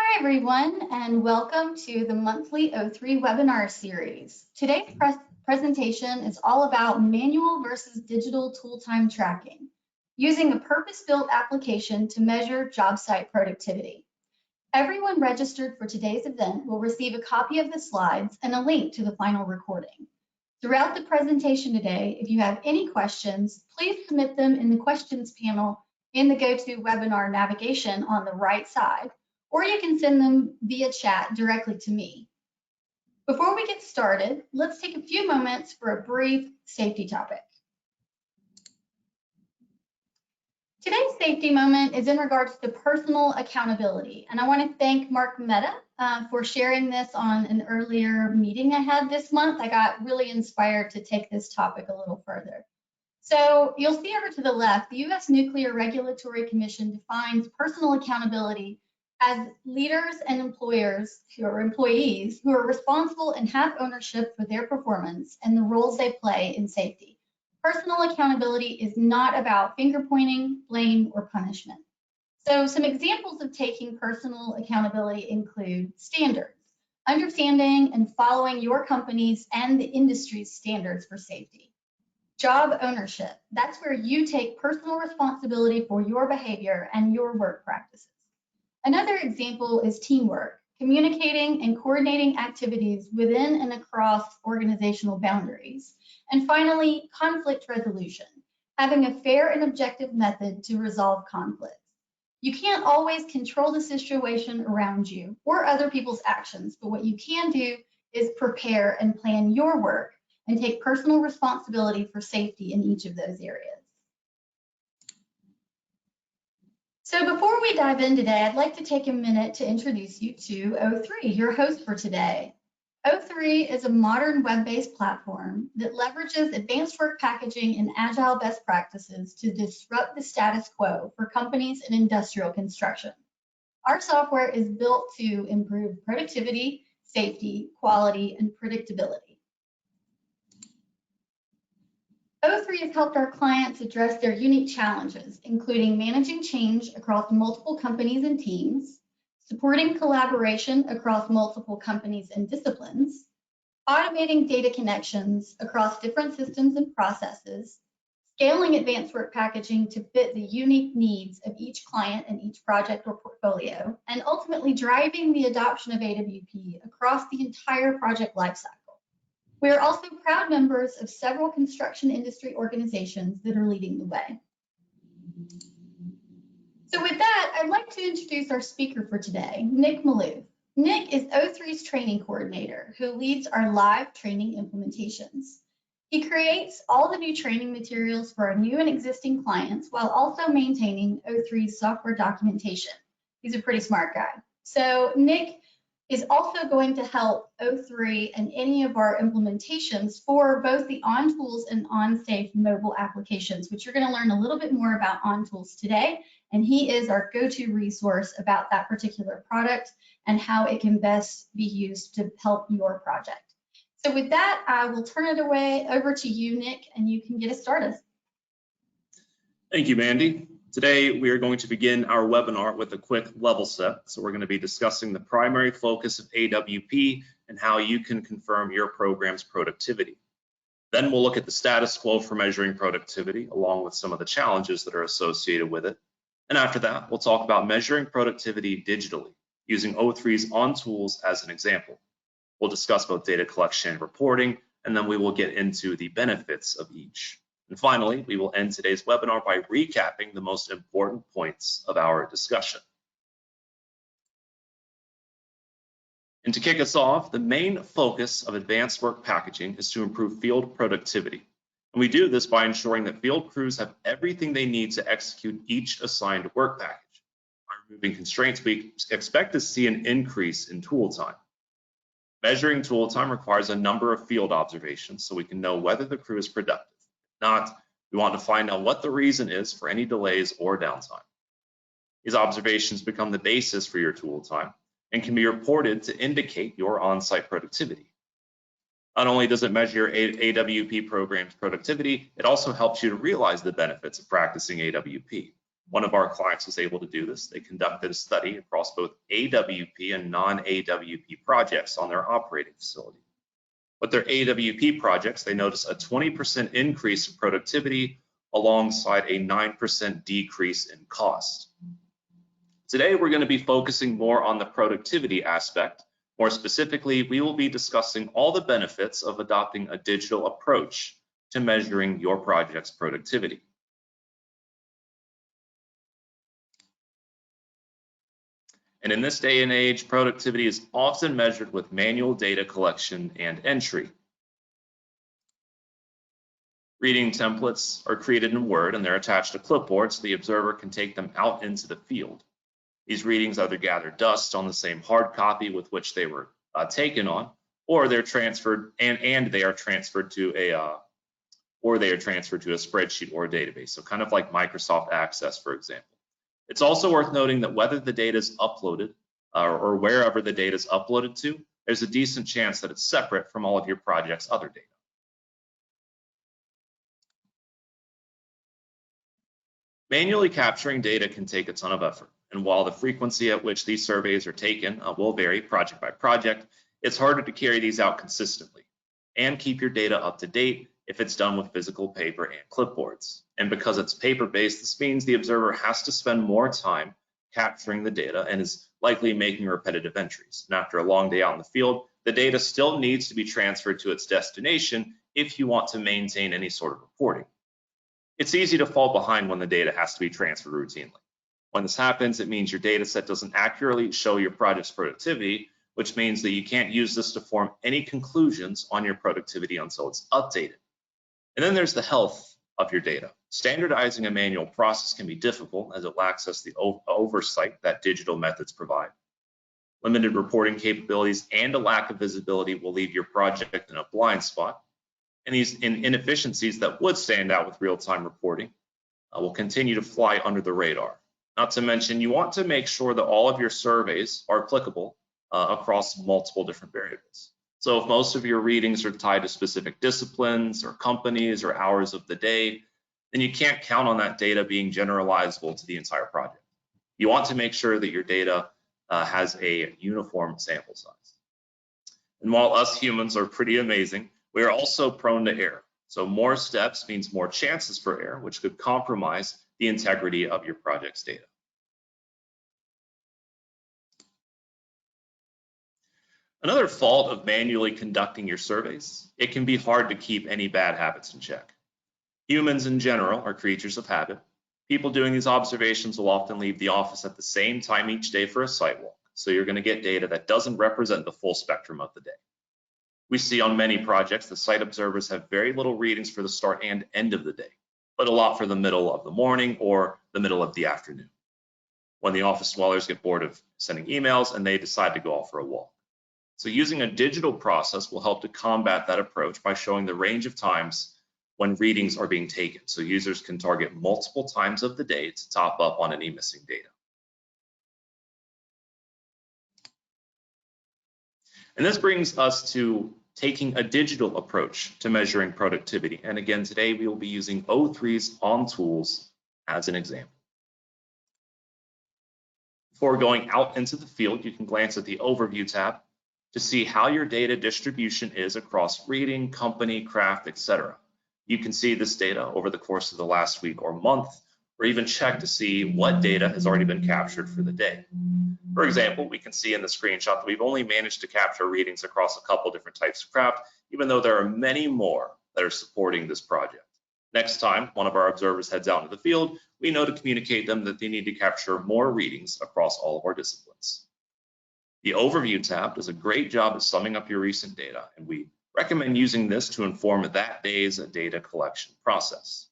Hi, everyone, and welcome to the monthly O3 webinar series. Today's presentation is all about manual versus digital tool time tracking, using a purpose-built application to measure job site productivity. Everyone registered for today's event will receive a copy of the slides and a link to the final recording. Throughout the presentation today, if you have any questions, please submit them in the questions panel in the GoToWebinar navigation on the right side, or you can send them via chat directly to me. Before we get started, let's take a few moments for a brief safety topic. Today's safety moment is in regards to personal accountability, and I want to thank Mark Mehta for sharing this on an earlier meeting I had this month. I got really inspired to take this topic a little further. So you'll see over to the left, the U.S. Nuclear Regulatory Commission defines personal accountability as leaders and employees who are responsible and have ownership for their performance and the roles they play in safety. Personal accountability is not about finger pointing, blame, or punishment. So some examples of taking personal accountability include standards, understanding and following your company's and the industry's standards for safety. Job ownership, that's where you take personal responsibility for your behavior and your work practices. Another example is teamwork, communicating and coordinating activities within and across organizational boundaries. And finally, conflict resolution, having a fair and objective method to resolve conflicts. You can't always control the situation around you or other people's actions, but what you can do is prepare and plan your work and take personal responsibility for safety in each of those areas. So before we dive in today, I'd like to take a minute to introduce you to O3, your host for today. O3 is a modern web-based platform that leverages advanced work packaging and agile best practices to disrupt the status quo for companies in industrial construction. Our software is built to improve productivity, safety, quality, and predictability. O3 has helped our clients address their unique challenges, including managing change across multiple companies and teams, supporting collaboration across multiple companies and disciplines, automating data connections across different systems and processes, scaling advanced work packaging to fit the unique needs of each client and each project or portfolio, and ultimately driving the adoption of AWP across the entire project lifecycle. We are also proud members of several construction industry organizations that are leading the way. So with that, I'd like to introduce our speaker for today, Nick Malouf. Nick is O3's training coordinator who leads our live training implementations. He creates all the new training materials for our new and existing clients while also maintaining O3's software documentation. He's a pretty smart guy. So Nick is also going to help O3 and any of our implementations for both the OnTools and OnSafe mobile applications, which you're going to learn a little bit more about OnTools today. And he is our go-to resource about that particular product and how it can best be used to help your project. So with that, I will turn it over to you, Nick, and you can get us started. Thank you, Mandy. Today, we are going to begin our webinar with a quick level set. So we're going to be discussing the primary focus of AWP and how you can confirm your program's productivity. Then we'll look at the status quo for measuring productivity, along with some of the challenges that are associated with it. And after that, we'll talk about measuring productivity digitally, using O3's OnTools as an example. We'll discuss both data collection and reporting, and then we will get into the benefits of each. And finally, we will end today's webinar by recapping the most important points of our discussion. And to kick us off, the main focus of advanced work packaging is to improve field productivity. And we do this by ensuring that field crews have everything they need to execute each assigned work package. By removing constraints, we expect to see an increase in tool time. Measuring tool time requires a number of field observations so we can know whether the crew is productive. Not, we want to find out what the reason is for any delays or downtime. These observations become the basis for your tool time and can be reported to indicate your on-site productivity. Not only does it measure your AWP program's productivity, it also helps you to realize the benefits of practicing AWP. One of our clients was able to do this. They conducted a study across both AWP and non-AWP projects on their operating facility. With their AWP projects, they noticed a 20% increase in productivity alongside a 9% decrease in cost. Today, we're going to be focusing more on the productivity aspect. More specifically, we will be discussing all the benefits of adopting a digital approach to measuring your project's productivity. And in this day and age, productivity is often measured with manual data collection and entry. Reading templates are created in Word and they're attached to clipboards so the observer can take them out into the field. These readings either gather dust on the same hard copy with which they were taken on, or they're transferred and they are transferred to a spreadsheet or a database. So kind of like Microsoft Access, for example. It's also worth noting that whether the data is uploaded or wherever the data is uploaded to, there's a decent chance that it's separate from all of your project's other data. Manually capturing data can take a ton of effort, and while the frequency at which these surveys are taken will vary project by project, it's harder to carry these out consistently and keep your data up to date if it's done with physical paper and clipboards. And because it's paper-based, this means the observer has to spend more time capturing the data and is likely making repetitive entries. And after a long day out in the field, the data still needs to be transferred to its destination if you want to maintain any sort of reporting. It's easy to fall behind when the data has to be transferred routinely. When this happens, it means your data set doesn't accurately show your project's productivity, which means that you can't use this to form any conclusions on your productivity until it's updated. And then there's the health of your data. Standardizing a manual process can be difficult as it lacks us the oversight that digital methods provide. Limited reporting capabilities and a lack of visibility will leave your project in a blind spot. And these inefficiencies that would stand out with real-time reporting will continue to fly under the radar. Not to mention, you want to make sure that all of your surveys are applicable across multiple different variables. So if most of your readings are tied to specific disciplines or companies or hours of the day, then you can't count on that data being generalizable to the entire project. You want to make sure that your data has a uniform sample size. And while us humans are pretty amazing, we are also prone to error. So more steps means more chances for error, which could compromise the integrity of your project's data. Another fault of manually conducting your surveys, it can be hard to keep any bad habits in check. Humans in general are creatures of habit. People doing these observations will often leave the office at the same time each day for a site walk. So you're going to get data that doesn't represent the full spectrum of the day. We see on many projects, the site observers have very little readings for the start and end of the day, but a lot for the middle of the morning or the middle of the afternoon, when the office dwellers get bored of sending emails and they decide to go out for a walk. So using a digital process will help to combat that approach by showing the range of times when readings are being taken, so users can target multiple times of the day to top up on any missing data. And this brings us to taking a digital approach to measuring productivity. And again, today we will be using O3's On Tools as an example. Before going out into the field, you can glance at the Overview tab to see how your data distribution is across reading, company, craft, etc. You can see this data over the course of the last week or month, or even check to see what data has already been captured for the day. For example, we can see in the screenshot that we've only managed to capture readings across a couple different types of craft, even though there are many more that are supporting this project. Next time one of our observers heads out into the field, we know to communicate them that they need to capture more readings across all of our disciplines. The Overview tab does a great job at summing up your recent data, and we recommend using this to inform that day's data collection process.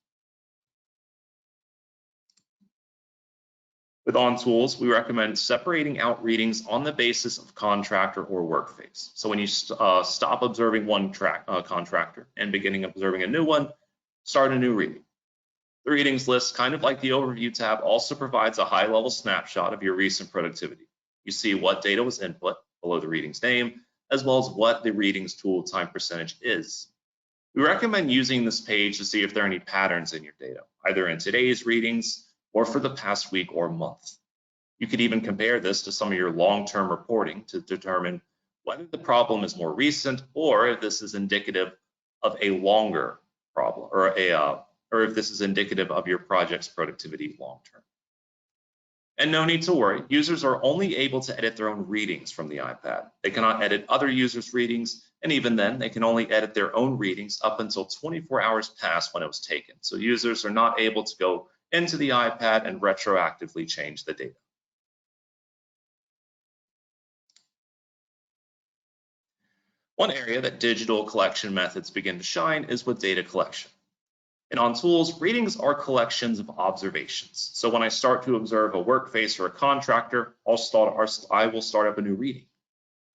With On Tools, we recommend separating out readings on the basis of contractor or work phase. So when you stop observing one contractor and beginning observing a new one, start a new reading. The readings list, kind of like the Overview tab, also provides a high-level snapshot of your recent productivity. You see what data was input below the reading's name, as well as what the reading's tool time percentage is. We recommend using this page to see if there are any patterns in your data, either in today's readings, or for the past week or month. You could even compare this to some of your long-term reporting to determine whether the problem is more recent or if this is indicative of a longer problem, or if this is indicative of your project's productivity long-term. And no need to worry, users are only able to edit their own readings from the iPad. They cannot edit other users' readings, and even then, they can only edit their own readings up until 24 hours past when it was taken. So users are not able to go into the iPad and retroactively change the data. One area that digital collection methods begin to shine is with data collection. And on tools, readings are collections of observations. So when I start to observe a work face or a contractor, I will start up a new reading.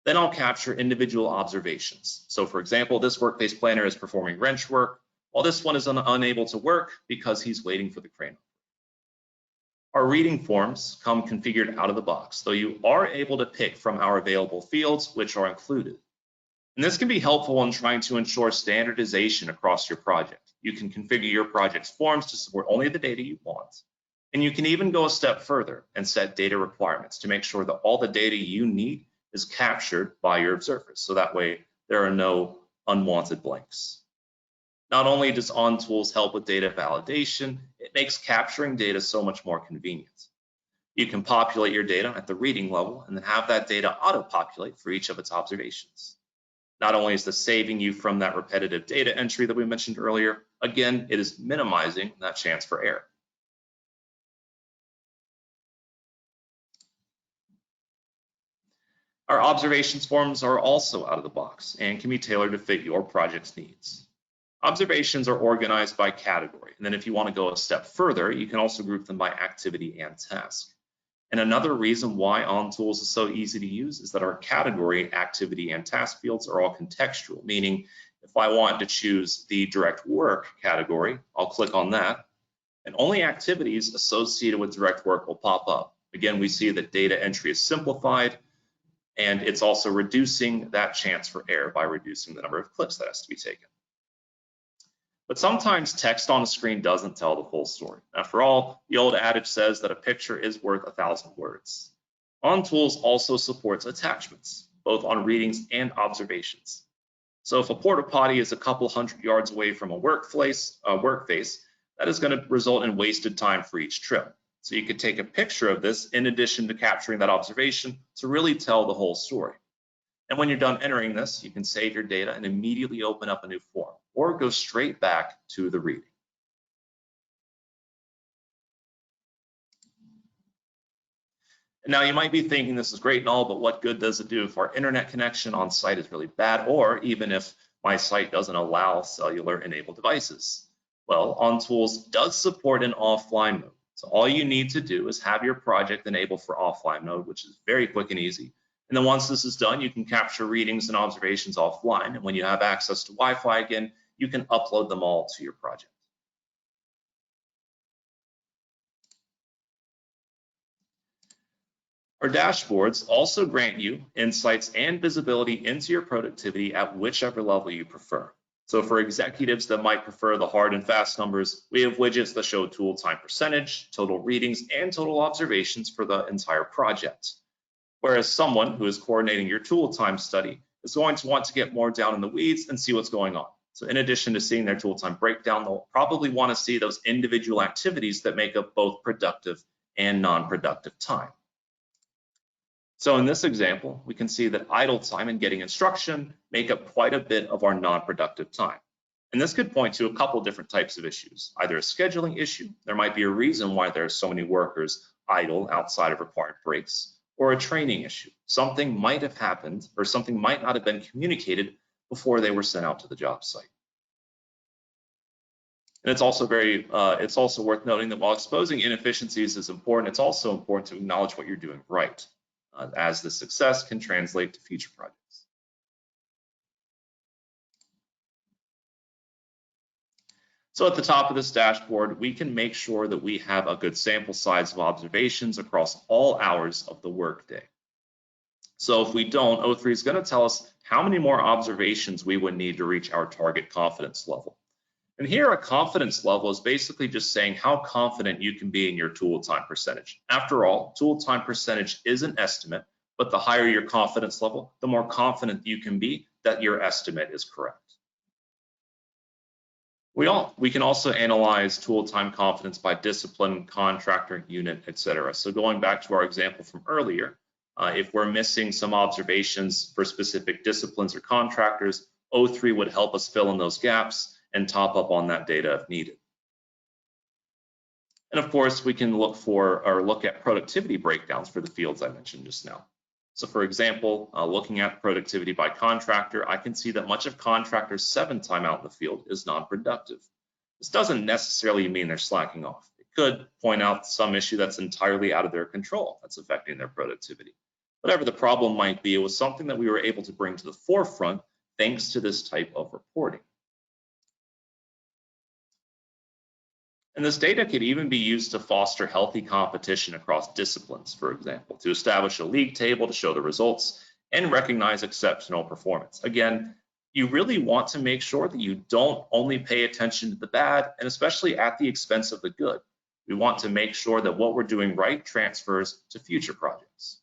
Then I'll capture individual observations. So for example, this work face planner is performing wrench work, while this one is unable to work because he's waiting for the crane. Our reading forms come configured out of the box, though you are able to pick from our available fields, which are included. And this can be helpful in trying to ensure standardization across your project. You can configure your project's forms to support only the data you want. And you can even go a step further and set data requirements to make sure that all the data you need is captured by your observers. So that way there are no unwanted blanks. Not only does OnTools help with data validation, it makes capturing data so much more convenient. You can populate your data at the reading level and then have that data auto-populate for each of its observations. Not only is this saving you from that repetitive data entry that we mentioned earlier, again, it is minimizing that chance for error. Our observations forms are also out of the box and can be tailored to fit your project's needs. Observations are organized by category, and then if you want to go a step further, you can also group them by activity and task. And another reason why OnTools is so easy to use is that our category, activity, and task fields are all contextual, meaning if I want to choose the direct work category, I'll click on that, and only activities associated with direct work will pop up. Again, we see that data entry is simplified, and it's also reducing that chance for error by reducing the number of clicks that has to be taken. But sometimes text on a screen doesn't tell the full story. After all, the old adage says that a picture is worth 1,000 words. OnTools also supports attachments, both on readings and observations. So if a porta potty is a couple hundred yards away from a work face, that is going to result in wasted time for each trip. So you could take a picture of this in addition to capturing that observation to really tell the whole story. And when you're done entering this, you can save your data and immediately open up a new form or go straight back to the reading. Now you might be thinking this is great and all, but what good does it do if our internet connection on site is really bad, or even if my site doesn't allow cellular enabled devices? Well, OnTools does support an offline mode. So all you need to do is have your project enabled for offline mode, which is very quick and easy. And then once this is done, you can capture readings and observations offline. And when you have access to Wi-Fi again, you can upload them all to your project. Our dashboards also grant you insights and visibility into your productivity at whichever level you prefer. So for executives that might prefer the hard and fast numbers, we have widgets that show tool time percentage, total readings, and total observations for the entire project. Whereas someone who is coordinating your tool time study is going to want to get more down in the weeds and see what's going on. So in addition to seeing their tool time breakdown, they'll probably want to see those individual activities that make up both productive and non-productive time. So in this example, we can see that idle time and getting instruction make up quite a bit of our non-productive time. And this could point to a couple different types of issues, either a scheduling issue, there might be a reason why there are so many workers idle outside of required breaks, or a training issue. Something might have happened or something might not have been communicated before they were sent out to the job site. And it's also worth noting that while exposing inefficiencies is important, it's also important to acknowledge what you're doing right, as the success can translate to future projects. So at the top of this dashboard, we can make sure that we have a good sample size of observations across all hours of the workday. So if we don't, O3 is going to tell us how many more observations we would need to reach our target confidence level. And here a confidence level is basically just saying how confident you can be in your tool time percentage. After all, tool time percentage is an estimate, but the higher your confidence level, the more confident you can be that your estimate is correct. We can also analyze tool time confidence by discipline, contractor, unit, etc. So going back to our example from earlier, if we're missing some observations for specific disciplines or contractors, O3 would help us fill in those gaps and top up on that data if needed. And of course, we can look at productivity breakdowns for the fields I mentioned just now. So for example, looking at productivity by contractor, I can see that much of contractor 7 time out in the field is non-productive. This doesn't necessarily mean they're slacking off. It could point out some issue that's entirely out of their control that's affecting their productivity. Whatever the problem might be, it was something that we were able to bring to the forefront thanks to this type of reporting. And this data could even be used to foster healthy competition across disciplines, for example, to establish a league table to show the results and recognize exceptional performance. Again, you really want to make sure that you don't only pay attention to the bad, and especially at the expense of the good. We want to make sure that what we're doing right transfers to future projects.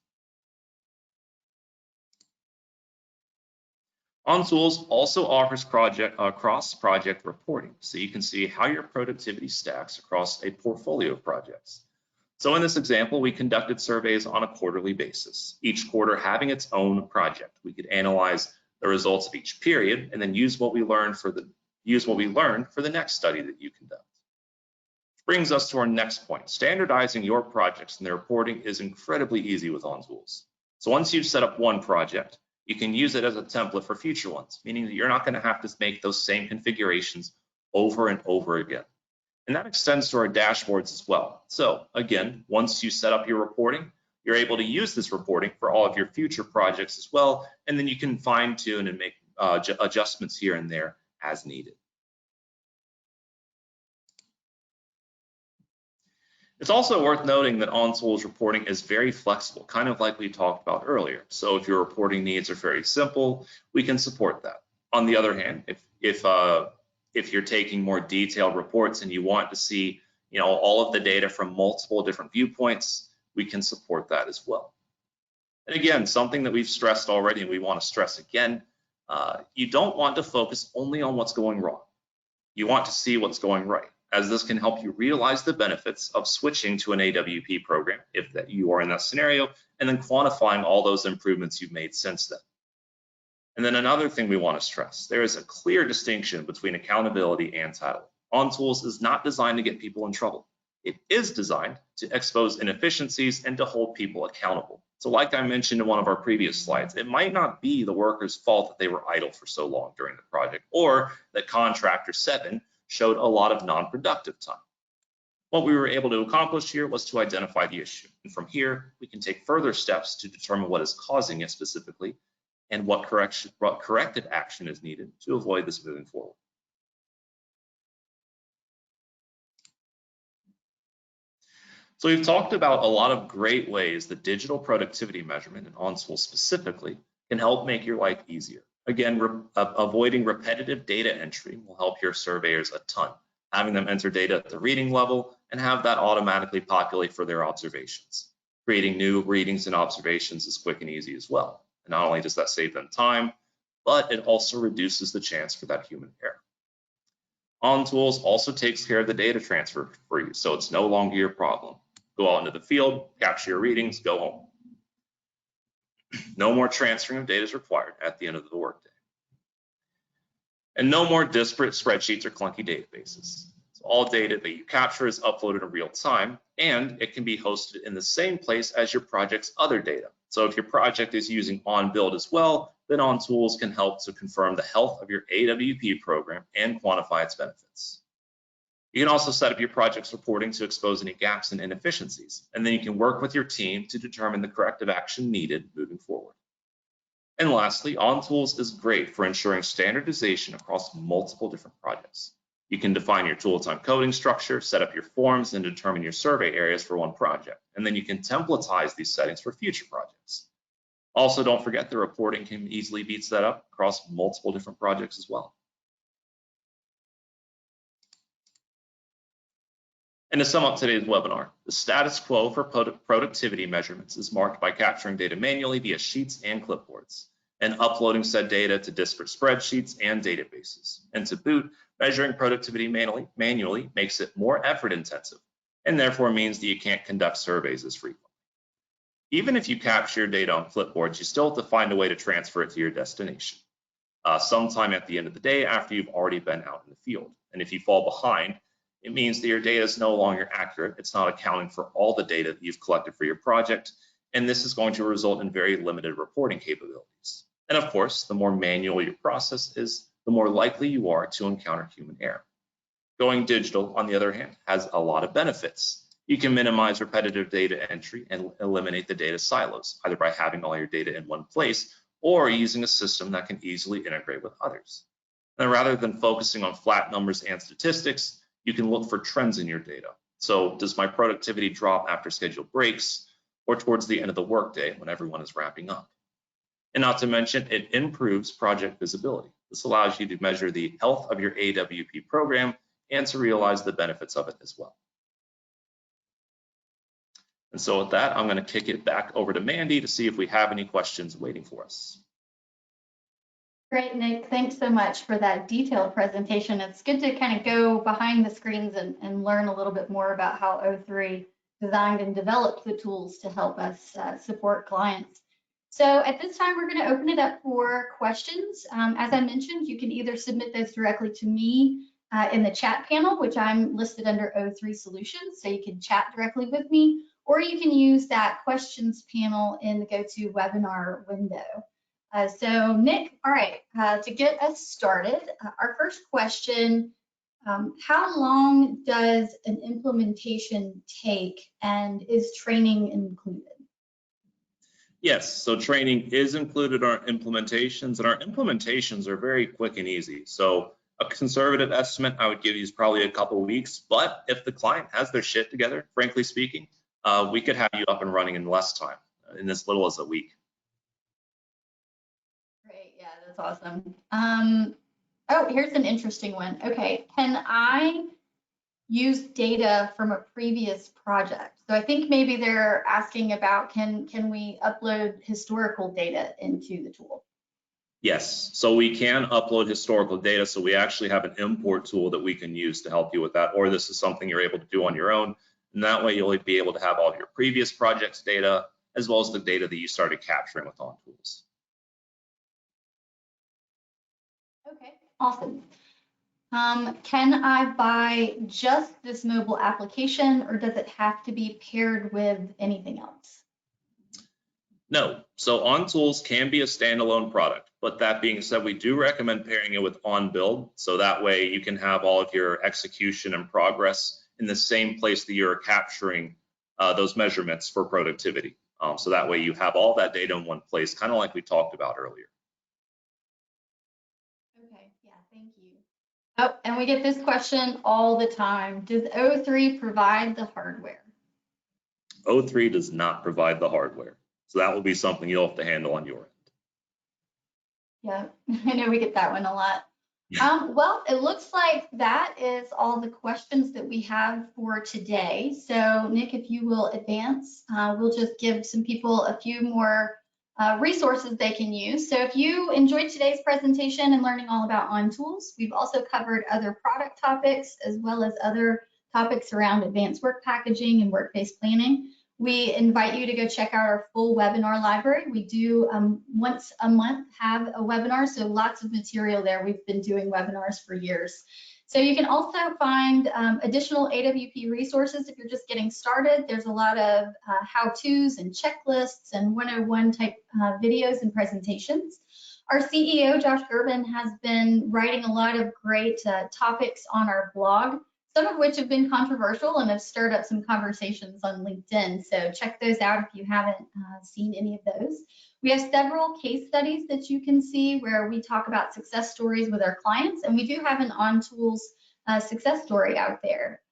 OnTools also offers cross-project reporting, so you can see how your productivity stacks across a portfolio of projects. So in this example, we conducted surveys on a quarterly basis, each quarter having its own project. We could analyze the results of each period and then use what we learned for the next study that you conduct. Which brings us to our next point. Standardizing your projects and their reporting is incredibly easy with OnTools. So once you've set up one project, you can use it as a template for future ones, meaning that you're not going to have to make those same configurations over and over again. And that extends to our dashboards as well. So again, once you set up your reporting, you're able to use this reporting for all of your future projects as well, and then you can fine tune and make adjustments here and there as needed. It's also worth noting that OnTools reporting is very flexible, kind of like we talked about earlier. So if your reporting needs are very simple, we can support that. On the other hand, if you're taking more detailed reports and you want to see, all of the data from multiple different viewpoints, we can support that as well. And again, something that we've stressed already and we want to stress again, you don't want to focus only on what's going wrong. You want to see what's going right, as this can help you realize the benefits of switching to an AWP program if that you are in that scenario, and then quantifying all those improvements you've made since then. And then another thing we want to stress, there is a clear distinction between accountability and title. OnTools is not designed to get people in trouble. It is designed to expose inefficiencies and to hold people accountable. So like I mentioned in one of our previous slides, it might not be the worker's fault that they were idle for so long during the project, or that contractor 7 showed a lot of non-productive time. What we were able to accomplish here was to identify the issue. And from here, we can take further steps to determine what is causing it specifically and what corrective action is needed to avoid this moving forward. So we've talked about a lot of great ways that digital productivity measurement and OnTools specifically can help make your life easier. Again, avoiding repetitive data entry will help your surveyors a ton, having them enter data at the reading level and have that automatically populate for their observations. Creating new readings and observations is quick and easy as well. And not only does that save them time, but it also reduces the chance for that human error. OnTools also takes care of the data transfer for you, so it's no longer your problem. Go out into the field, capture your readings, go home. No more transferring of data is required at the end of the workday. And no more disparate spreadsheets or clunky databases. So all data that you capture is uploaded in real time, and it can be hosted in the same place as your project's other data. So if your project is using OnBuild as well, then OnTools can help to confirm the health of your AWP program and quantify its benefits. You can also set up your project's reporting to expose any gaps and inefficiencies, and then you can work with your team to determine the corrective action needed moving forward. And lastly, OnTools is great for ensuring standardization across multiple different projects. You can define your tool time coding structure, set up your forms, and determine your survey areas for one project. And then you can templatize these settings for future projects. Also, don't forget the reporting can easily be set up across multiple different projects as well. And to sum up today's webinar, the status quo for productivity measurements is marked by capturing data manually via sheets and clipboards, and uploading said data to disparate spreadsheets and databases. And to boot, measuring productivity manually makes it more effort intensive, and therefore means that you can't conduct surveys as frequently. Even if you capture your data on clipboards, you still have to find a way to transfer it to your destination, sometime at the end of the day after you've already been out in the field. And if you fall behind, it means that your data is no longer accurate. It's not accounting for all the data that you've collected for your project, and this is going to result in very limited reporting capabilities. And of course, the more manual your process is, the more likely you are to encounter human error. Going digital, on the other hand, has a lot of benefits. You can minimize repetitive data entry and eliminate the data silos, either by having all your data in one place or using a system that can easily integrate with others. And rather than focusing on flat numbers and statistics, you can look for trends in your data. So does my productivity drop after scheduled breaks or towards the end of the workday when everyone is wrapping up? And not to mention, it improves project visibility. This allows you to measure the health of your AWP program and to realize the benefits of it as well. And so with that, I'm going to kick it back over to Mandy to see if we have any questions waiting for us. Great, Nick. Thanks so much for that detailed presentation. It's good to kind of go behind the screens and learn a little bit more about how O3 designed and developed the tools to help us support clients. So at this time, we're going to open it up for questions. As I mentioned, you can either submit those directly to me in the chat panel, which I'm listed under O3 Solutions, so you can chat directly with me, or you can use that questions panel in the GoToWebinar window. So Nick, all right, to get us started, our first question, how long does an implementation take and is training included? Yes, so training is included in our implementations, and our implementations are very quick and easy. So a conservative estimate I would give you is probably a couple of weeks, but if the client has their shit together, frankly speaking, we could have you up and running in less time, in as little as a week. Great, yeah, that's awesome. Oh, here's an interesting one. Okay, can I use data from a previous project? So I think maybe they're asking about can we upload historical data into the tool? Yes, so we can upload historical data. So we actually have an import tool that we can use to help you with that, or this is something you're able to do on your own. And that way you'll be able to have all of your previous projects data, as well as the data that you started capturing with OnTools. Okay, awesome. Can I buy just this mobile application, or does it have to be paired with anything else? No, so OnTools can be a standalone product, but that being said, we do recommend pairing it with OnBuild, so that way you can have all of your execution and progress in the same place that you're capturing those measurements for productivity. So that way you have all that data in one place, kind of like we talked about earlier. Okay, yeah, thank you. Oh, and we get this question all the time. Does O3 provide the hardware? O3 does not provide the hardware. So that will be something you'll have to handle on your end. Yeah, I know we get that one a lot. Well, it looks like that is all the questions that we have for today. So Nick, if you will advance, we'll just give some people a few more resources they can use. So if you enjoyed today's presentation and learning all about OnTools, we've also covered other product topics as well as other topics around advanced work packaging and work-based planning. We invite you to go check out our full webinar library. We do once a month have a webinar, so lots of material there. We've been doing webinars for years. So you can also find additional AWP resources if you're just getting started. There's a lot of how-tos and checklists and 101 type videos and presentations. Our CEO, Josh Gerben, has been writing a lot of great topics on our blog, some of which have been controversial and have stirred up some conversations on LinkedIn. So check those out if you haven't seen any of those. We have several case studies that you can see where we talk about success stories with our clients, and we do have an OnTools success story out there.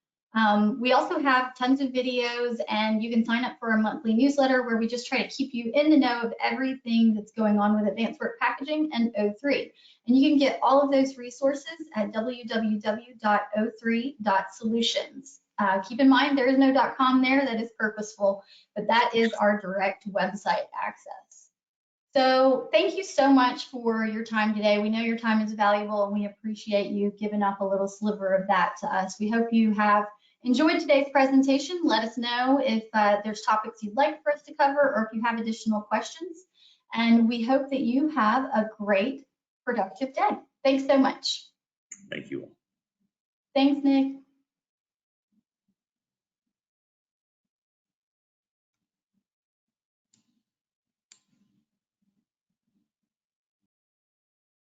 We also have tons of videos, and you can sign up for a monthly newsletter where we just try to keep you in the know of everything that's going on with advanced work packaging and O3. And you can get all of those resources at www.o3.solutions. Keep in mind, there is no .com there. That is purposeful, but that is our direct website access. So thank you so much for your time today. We know your time is valuable, and we appreciate you giving up a little sliver of that to us. We hope you have enjoyed today's presentation. Let us know if there's topics you'd like for us to cover, or if you have additional questions. And we hope that you have a great, productive day. Thanks so much. Thank you. Thanks, Nick.